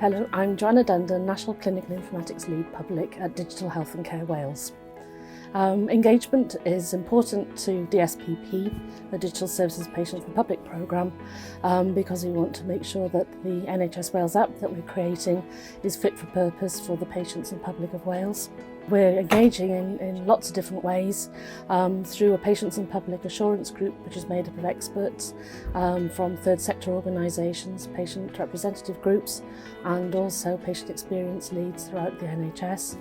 Hello, I'm Joanna Dundon, National Clinical Informatics Lead Public at Digital Health and Care Wales. Engagement is important to DSPP, the Digital Services Patients for Public programme, because we want to make sure that the NHS Wales app that we're creating is fit for purpose for the patients and public of Wales. We're engaging in lots of different ways through a Patients and Public Assurance group, which is made up of experts from third sector organisations, patient representative groups, and also patient experience leads throughout the NHS.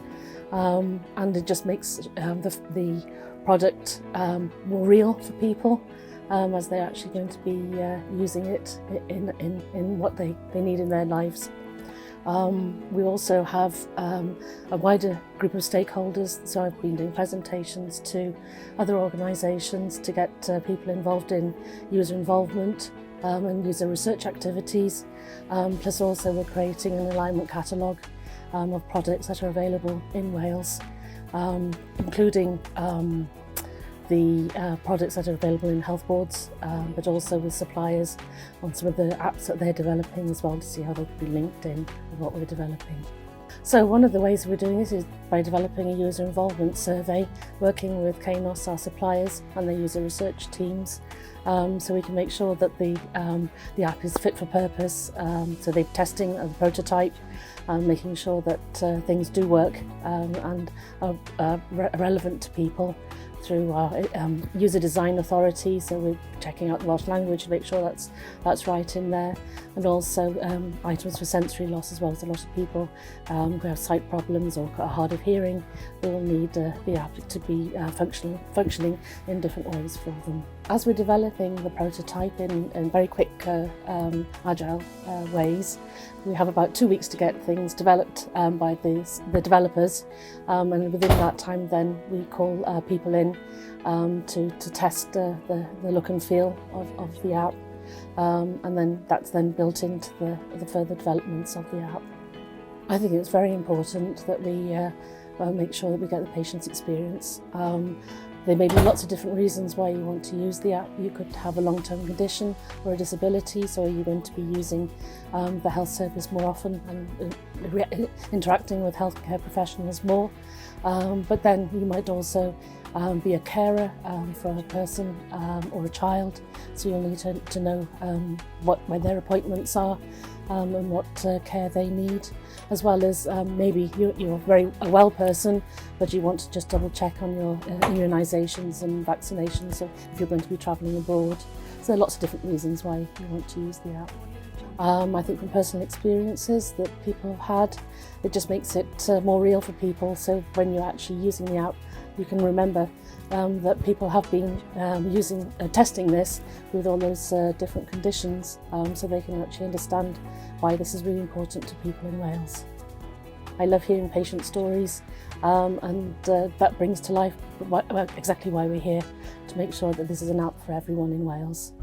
And it just makes the product more real for people as they're actually going to be using it in what they need in their lives. We also have a wider group of stakeholders, so I've been doing presentations to other organisations to get people involved in user involvement and user research activities, plus also we're creating an alignment catalogue of products that are available in Wales, including the products that are available in health boards, but also with suppliers on some of the apps that they're developing as well, to see how they can be linked in with what we're developing. So one of the ways we're doing this is by developing a user involvement survey, working with KNOS, our suppliers, and their user research teams, so we can make sure that the app is fit for purpose. So they're testing a prototype, making sure that things do work and are relevant to people through our user design authority, so we're checking out the Welsh language to make sure that's right in there, and also items for sensory loss as well. As a lot of people who have sight problems or are hard of hearing, they will need the app to be functioning in different ways for them. As we're developing the prototype in very quick, agile ways, we have about 2 weeks to get things developed by the developers, and within that time then we call people in to test the look and feel of the app, and then that's then built into the further developments of the app. I think it's very important that we make sure that we get the patient's experience. There may be lots of different reasons why you want to use the app. You could have a long-term condition or a disability, so are you going to be using the health service more often and interacting with healthcare professionals more. But then you might also be a carer for a person or a child, so you'll need to know when their appointments are and what care they need, as well as maybe you're a well person, but you want to just double check on your immunisations and vaccinations, so if you're going to be travelling abroad. So there are lots of different reasons why you want to use the app. I think from personal experiences that people have had, it just makes it more real for people, so when you're actually using the app, you can remember that people have been testing this with all those different conditions, so they can actually understand why this is really important to people in Wales. I love hearing patient stories, and that brings to life exactly why we're here, to make sure that this is an app for everyone in Wales.